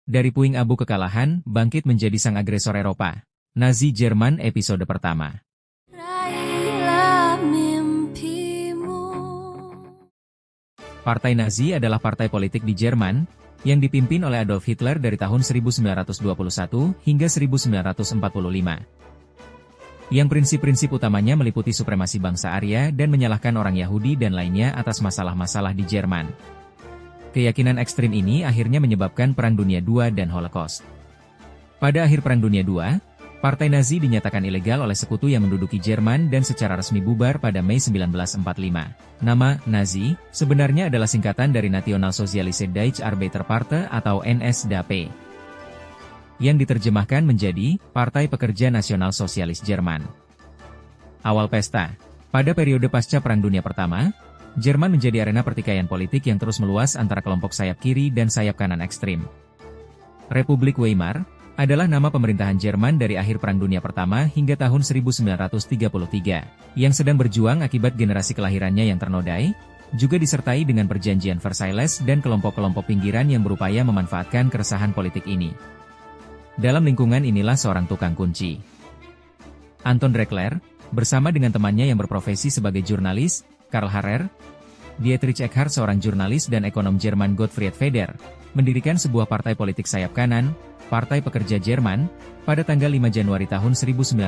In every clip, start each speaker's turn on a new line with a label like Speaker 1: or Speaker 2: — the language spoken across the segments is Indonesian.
Speaker 1: Dari puing abu kekalahan, bangkit menjadi sang agresor Eropa. Nazi Jerman episode pertama.
Speaker 2: Raihlah mimpimu.
Speaker 1: Partai Nazi adalah partai politik di Jerman, yang dipimpin oleh Adolf Hitler dari tahun 1921 hingga 1945. Yang prinsip-prinsip utamanya meliputi supremasi bangsa Arya dan menyalahkan orang Yahudi dan lainnya atas masalah-masalah di Jerman. Keyakinan ekstrim ini akhirnya menyebabkan Perang Dunia II dan Holocaust. Pada akhir Perang Dunia II, Partai Nazi dinyatakan ilegal oleh sekutu yang menduduki Jerman dan secara resmi bubar pada Mei 1945. Nama Nazi sebenarnya adalah singkatan dari Nationalsozialische Deutsche Arbeiterpartei atau NSDAP, yang diterjemahkan menjadi Partai Pekerja Nasional Sosialis Jerman. Awal pesta. Pada periode pasca Perang Dunia Pertama, Jerman menjadi arena pertikaian politik yang terus meluas antara kelompok sayap kiri dan sayap kanan ekstrim. Republik Weimar adalah nama pemerintahan Jerman dari akhir Perang Dunia Pertama hingga tahun 1933, yang sedang berjuang akibat generasi kelahirannya yang ternodai, juga disertai dengan perjanjian Versailles dan kelompok-kelompok pinggiran yang berupaya memanfaatkan keresahan politik ini. Dalam lingkungan inilah seorang tukang kunci, Anton Dreckler, bersama dengan temannya yang berprofesi sebagai jurnalis, Karl Harrer, Dietrich Eckart seorang jurnalis dan ekonom Jerman Gottfried Feder, mendirikan sebuah partai politik sayap kanan, Partai Pekerja Jerman, pada tanggal 5 Januari tahun 1919.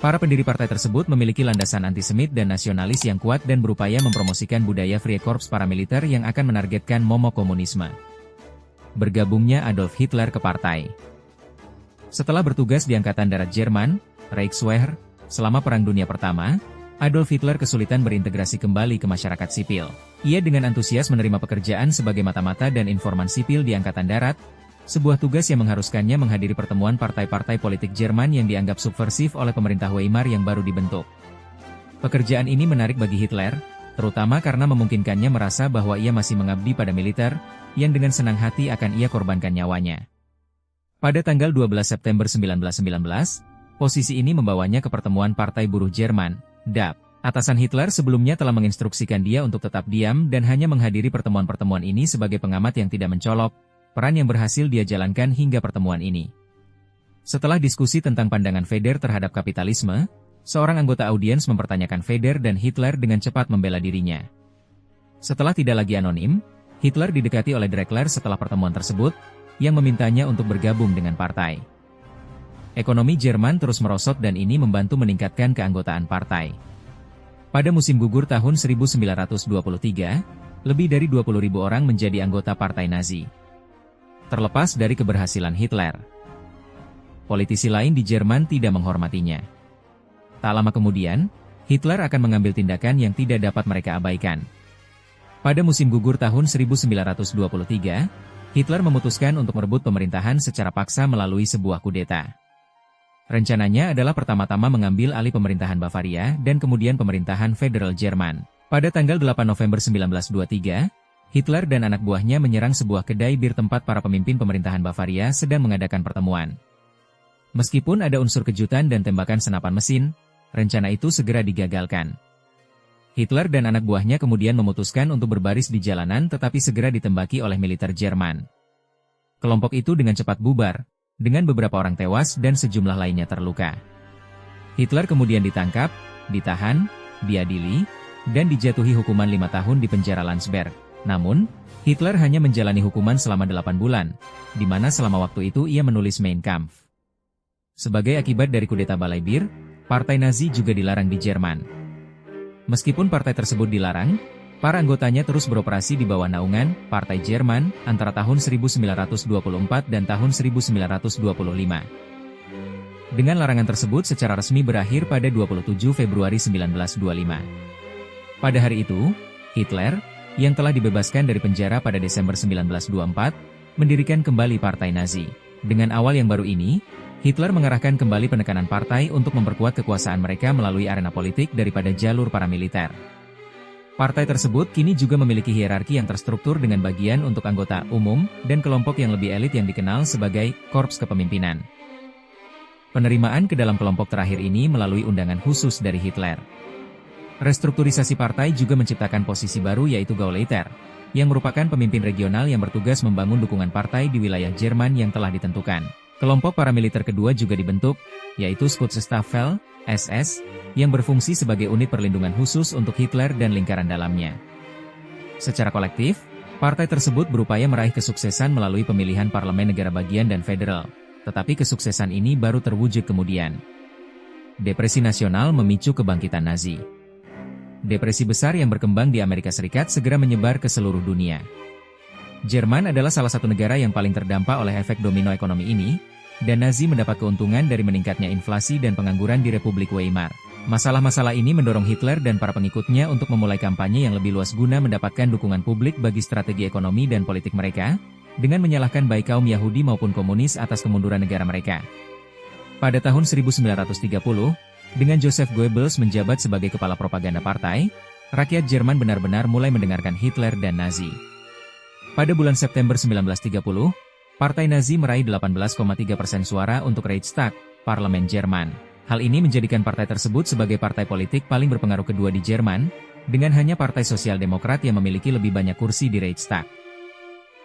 Speaker 1: Para pendiri partai tersebut memiliki landasan antisemit dan nasionalis yang kuat dan berupaya mempromosikan budaya Freikorps paramiliter yang akan menargetkan momo komunisme. Bergabungnya Adolf Hitler ke partai. Setelah bertugas di Angkatan Darat Jerman, Reichswehr, selama Perang Dunia Pertama, Adolf Hitler kesulitan berintegrasi kembali ke masyarakat sipil. Ia dengan antusias menerima pekerjaan sebagai mata-mata dan informan sipil di Angkatan Darat, sebuah tugas yang mengharuskannya menghadiri pertemuan partai-partai politik Jerman yang dianggap subversif oleh pemerintah Weimar yang baru dibentuk. Pekerjaan ini menarik bagi Hitler, terutama karena memungkinkannya merasa bahwa ia masih mengabdi pada militer, yang dengan senang hati akan ia korbankan nyawanya. Pada tanggal 12 September 1919, posisi ini membawanya ke pertemuan Partai Buruh Jerman, DAP. Atasan Hitler sebelumnya telah menginstruksikan dia untuk tetap diam dan hanya menghadiri pertemuan-pertemuan ini sebagai pengamat yang tidak mencolok, peran yang berhasil dia jalankan hingga pertemuan ini. Setelah diskusi tentang pandangan Feder terhadap kapitalisme, seorang anggota audiens mempertanyakan Feder dan Hitler dengan cepat membela dirinya. Setelah tidak lagi anonim, Hitler didekati oleh Dreckler setelah pertemuan tersebut, yang memintanya untuk bergabung dengan partai. Ekonomi Jerman terus merosot dan ini membantu meningkatkan keanggotaan partai. Pada musim gugur tahun 1923, lebih dari 20.000 orang menjadi anggota partai Nazi. Terlepas dari keberhasilan Hitler, politisi lain di Jerman tidak menghormatinya. Tak lama kemudian, Hitler akan mengambil tindakan yang tidak dapat mereka abaikan. Pada musim gugur tahun 1923, Hitler memutuskan untuk merebut pemerintahan secara paksa melalui sebuah kudeta. Rencananya adalah pertama-tama mengambil alih pemerintahan Bavaria dan kemudian pemerintahan federal Jerman. Pada tanggal 8 November 1923, Hitler dan anak buahnya menyerang sebuah kedai bir tempat para pemimpin pemerintahan Bavaria sedang mengadakan pertemuan. Meskipun ada unsur kejutan dan tembakan senapan mesin, rencana itu segera digagalkan. Hitler dan anak buahnya kemudian memutuskan untuk berbaris di jalanan tetapi segera ditembaki oleh militer Jerman. Kelompok itu dengan cepat bubar, dengan beberapa orang tewas dan sejumlah lainnya terluka. Hitler kemudian ditangkap, ditahan, diadili, dan dijatuhi hukuman 5 tahun di penjara Landsberg. Namun, Hitler hanya menjalani hukuman selama 8 bulan, di mana selama waktu itu ia menulis Mein Kampf. Sebagai akibat dari kudeta Balai Bir, Partai Nazi juga dilarang di Jerman. Meskipun partai tersebut dilarang, para anggotanya terus beroperasi di bawah naungan Partai Jerman antara tahun 1924 dan tahun 1925. Dengan larangan tersebut secara resmi berakhir pada 27 Februari 1925. Pada hari itu, Hitler, yang telah dibebaskan dari penjara pada Desember 1924, mendirikan kembali Partai Nazi. Dengan awal yang baru ini, Hitler mengarahkan kembali penekanan partai untuk memperkuat kekuasaan mereka melalui arena politik daripada jalur paramiliter. Partai tersebut kini juga memiliki hierarki yang terstruktur dengan bagian untuk anggota umum dan kelompok yang lebih elit yang dikenal sebagai korps kepemimpinan. Penerimaan ke dalam kelompok terakhir ini melalui undangan khusus dari Hitler. Restrukturisasi partai juga menciptakan posisi baru yaitu Gauleiter, yang merupakan pemimpin regional yang bertugas membangun dukungan partai di wilayah Jerman yang telah ditentukan. Kelompok paramiliter kedua juga dibentuk, yaitu Schutzstaffel, SS, yang berfungsi sebagai unit perlindungan khusus untuk Hitler dan lingkaran dalamnya. Secara kolektif, partai tersebut berupaya meraih kesuksesan melalui pemilihan parlemen negara bagian dan federal, tetapi kesuksesan ini baru terwujud kemudian. Depresi nasional memicu kebangkitan Nazi. Depresi besar yang berkembang di Amerika Serikat segera menyebar ke seluruh dunia. Jerman adalah salah satu negara yang paling terdampak oleh efek domino ekonomi ini, dan Nazi mendapat keuntungan dari meningkatnya inflasi dan pengangguran di Republik Weimar. Masalah-masalah ini mendorong Hitler dan para pengikutnya untuk memulai kampanye yang lebih luas guna mendapatkan dukungan publik bagi strategi ekonomi dan politik mereka, dengan menyalahkan baik kaum Yahudi maupun komunis atas kemunduran negara mereka. Pada tahun 1930, dengan Joseph Goebbels menjabat sebagai kepala propaganda partai, rakyat Jerman benar-benar mulai mendengarkan Hitler dan Nazi. Pada bulan September 1930, Partai Nazi meraih 18,3% suara untuk Reichstag, Parlemen Jerman. Hal ini menjadikan partai tersebut sebagai partai politik paling berpengaruh kedua di Jerman, dengan hanya Partai Sosial Demokrat yang memiliki lebih banyak kursi di Reichstag.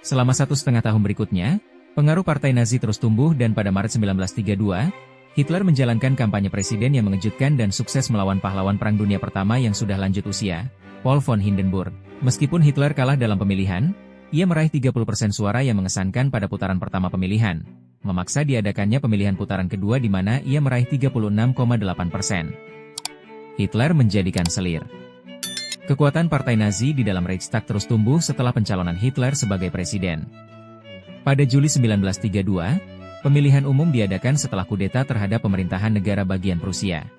Speaker 1: Selama 1,5 tahun berikutnya, pengaruh Partai Nazi terus tumbuh dan pada Maret 1932, Hitler menjalankan kampanye presiden yang mengejutkan dan sukses melawan pahlawan Perang Dunia Pertama yang sudah lanjut usia, Paul von Hindenburg. Meskipun Hitler kalah dalam pemilihan, ia meraih 30% suara yang mengesankan pada putaran pertama pemilihan, memaksa diadakannya pemilihan putaran kedua di mana ia meraih 36,8%. Hitler menjadikan selir. Kekuatan Partai Nazi di dalam Reichstag terus tumbuh setelah pencalonan Hitler sebagai presiden. Pada Juli 1932, pemilihan umum diadakan setelah kudeta terhadap pemerintahan negara bagian Prusia.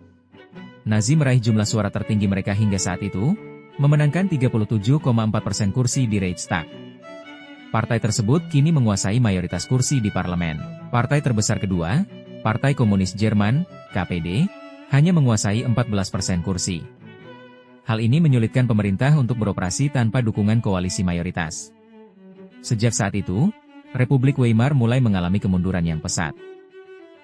Speaker 1: Nazi meraih jumlah suara tertinggi mereka hingga saat itu, memenangkan 37,4% kursi di Reichstag. Partai tersebut kini menguasai mayoritas kursi di parlemen. Partai terbesar kedua, Partai Komunis Jerman, KPD, hanya menguasai 14% kursi. Hal ini menyulitkan pemerintah untuk beroperasi tanpa dukungan koalisi mayoritas. Sejak saat itu, Republik Weimar mulai mengalami kemunduran yang pesat.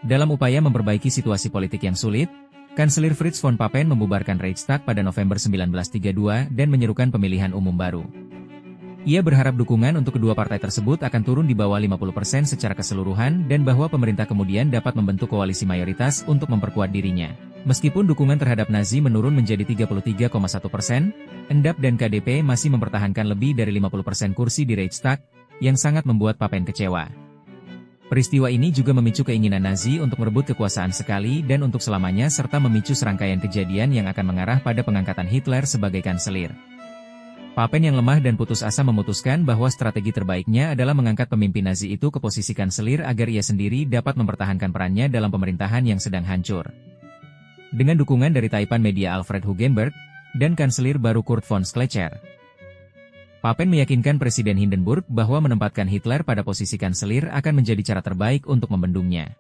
Speaker 1: Dalam upaya memperbaiki situasi politik yang sulit, Kanselir Fritz von Papen membubarkan Reichstag pada November 1932 dan menyerukan pemilihan umum baru. Ia berharap dukungan untuk kedua partai tersebut akan turun di bawah 50% secara keseluruhan dan bahwa pemerintah kemudian dapat membentuk koalisi mayoritas untuk memperkuat dirinya. Meskipun dukungan terhadap Nazi menurun menjadi 33,1%, NDAP dan KDP masih mempertahankan lebih dari 50% kursi di Reichstag, yang sangat membuat Papen kecewa. Peristiwa ini juga memicu keinginan Nazi untuk merebut kekuasaan sekali dan untuk selamanya serta memicu serangkaian kejadian yang akan mengarah pada pengangkatan Hitler sebagai kanselir. Papen yang lemah dan putus asa memutuskan bahwa strategi terbaiknya adalah mengangkat pemimpin Nazi itu ke posisi kanselir agar ia sendiri dapat mempertahankan perannya dalam pemerintahan yang sedang hancur. Dengan dukungan dari taipan media Alfred Hugenberg dan kanselir baru Kurt von Schleicher, Papen meyakinkan Presiden Hindenburg bahwa menempatkan Hitler pada posisi kanselir akan menjadi cara terbaik untuk membendungnya.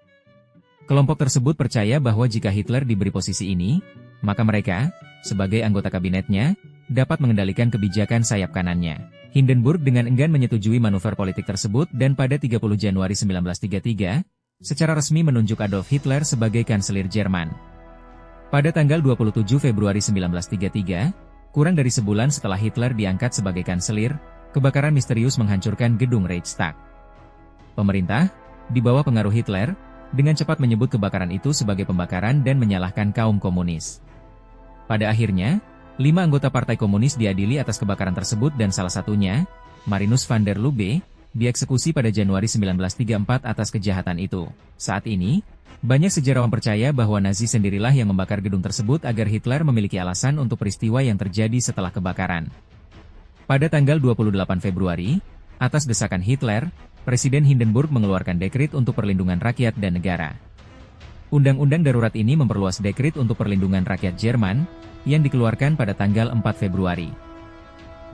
Speaker 1: Kelompok tersebut percaya bahwa jika Hitler diberi posisi ini, maka mereka, sebagai anggota kabinetnya, dapat mengendalikan kebijakan sayap kanannya. Hindenburg dengan enggan menyetujui manuver politik tersebut dan pada 30 Januari 1933, secara resmi menunjuk Adolf Hitler sebagai kanselir Jerman. Pada tanggal 27 Februari 1933, kurang dari sebulan setelah Hitler diangkat sebagai kanselir, kebakaran misterius menghancurkan gedung Reichstag. Pemerintah, di bawah pengaruh Hitler, dengan cepat menyebut kebakaran itu sebagai pembakaran dan menyalahkan kaum komunis. Pada akhirnya, 5 anggota Partai Komunis diadili atas kebakaran tersebut dan salah satunya, Marinus van der Lubbe, dieksekusi pada Januari 1934 atas kejahatan itu. Saat ini, banyak sejarawan percaya bahwa Nazi sendirilah yang membakar gedung tersebut agar Hitler memiliki alasan untuk peristiwa yang terjadi setelah kebakaran. Pada tanggal 28 Februari, atas desakan Hitler, Presiden Hindenburg mengeluarkan dekret untuk perlindungan rakyat dan negara. Undang-undang darurat ini memperluas dekret untuk perlindungan rakyat Jerman, yang dikeluarkan pada tanggal 4 Februari.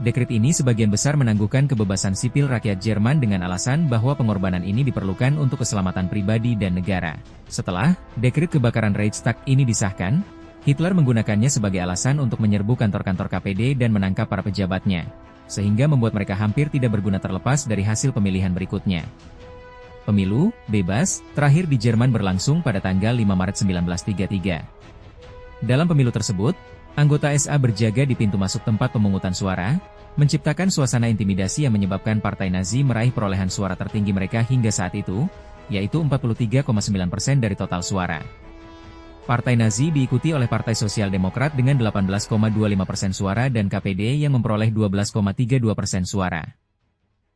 Speaker 1: Dekret ini sebagian besar menangguhkan kebebasan sipil rakyat Jerman dengan alasan bahwa pengorbanan ini diperlukan untuk keselamatan pribadi dan negara. Setelah dekret kebakaran Reichstag ini disahkan, Hitler menggunakannya sebagai alasan untuk menyerbu kantor-kantor KPD dan menangkap para pejabatnya, sehingga membuat mereka hampir tidak berguna terlepas dari hasil pemilihan berikutnya. Pemilu bebas terakhir di Jerman berlangsung pada tanggal 5 Maret 1933. Dalam pemilu tersebut, Anggota SA berjaga di pintu masuk tempat pemungutan suara, menciptakan suasana intimidasi yang menyebabkan Partai Nazi meraih perolehan suara tertinggi mereka hingga saat itu, yaitu 43,9% dari total suara. Partai Nazi diikuti oleh Partai Sosial Demokrat dengan 18,25% suara dan KPD yang memperoleh 12,32% suara.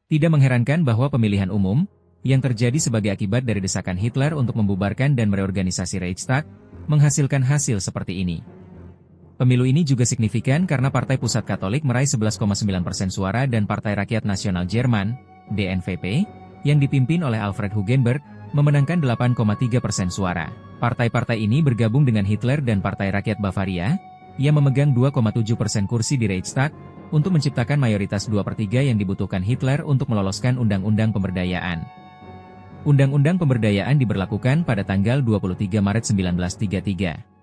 Speaker 1: Tidak mengherankan bahwa pemilihan umum, yang terjadi sebagai akibat dari desakan Hitler untuk membubarkan dan mereorganisasi Reichstag, menghasilkan hasil seperti ini. Pemilu ini juga signifikan karena Partai Pusat Katolik meraih 11,9% suara dan Partai Rakyat Nasional Jerman, DNVP, yang dipimpin oleh Alfred Hugenberg, memenangkan 8,3% suara. Partai-partai ini bergabung dengan Hitler dan Partai Rakyat Bavaria, yang memegang 2,7% kursi di Reichstag, untuk menciptakan mayoritas 2/3 yang dibutuhkan Hitler untuk meloloskan Undang-Undang Pemberdayaan. Undang-Undang Pemberdayaan diberlakukan pada tanggal 23 Maret 1933.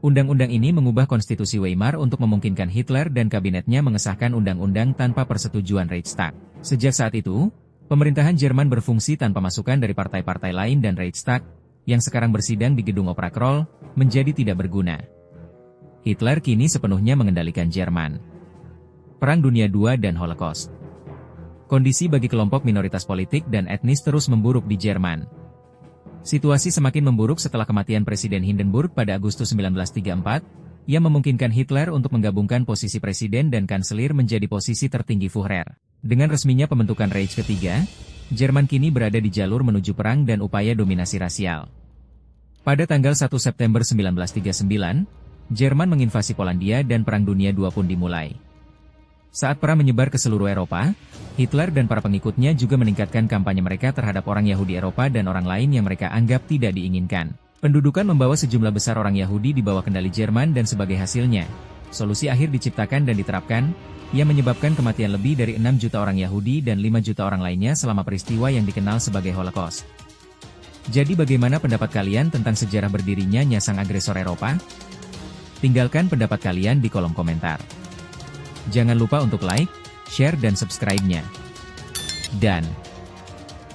Speaker 1: Undang-undang ini mengubah konstitusi Weimar untuk memungkinkan Hitler dan kabinetnya mengesahkan undang-undang tanpa persetujuan Reichstag. Sejak saat itu, pemerintahan Jerman berfungsi tanpa masukan dari partai-partai lain dan Reichstag, yang sekarang bersidang di gedung Opera Kroll, menjadi tidak berguna. Hitler kini sepenuhnya mengendalikan Jerman. Perang Dunia II dan Holocaust. Kondisi bagi kelompok minoritas politik dan etnis terus memburuk di Jerman. Situasi semakin memburuk setelah kematian Presiden Hindenburg pada Agustus 1934, yang memungkinkan Hitler untuk menggabungkan posisi presiden dan kanselir menjadi posisi tertinggi Führer. Dengan resminya pembentukan Reich ketiga, Jerman kini berada di jalur menuju perang dan upaya dominasi rasial. Pada tanggal 1 September 1939, Jerman menginvasi Polandia dan Perang Dunia II pun dimulai. Saat perang menyebar ke seluruh Eropa, Hitler dan para pengikutnya juga meningkatkan kampanye mereka terhadap orang Yahudi Eropa dan orang lain yang mereka anggap tidak diinginkan. Pendudukan membawa sejumlah besar orang Yahudi di bawah kendali Jerman dan sebagai hasilnya, solusi akhir diciptakan dan diterapkan, yang menyebabkan kematian lebih dari 6 juta orang Yahudi dan 5 juta orang lainnya selama peristiwa yang dikenal sebagai Holocaust. Jadi bagaimana pendapat kalian tentang sejarah berdirinya nyasang agresor Eropa? Tinggalkan pendapat kalian di kolom komentar. Jangan lupa untuk like, share dan subscribe-nya. Dan,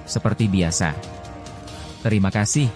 Speaker 1: seperti biasa, terima kasih.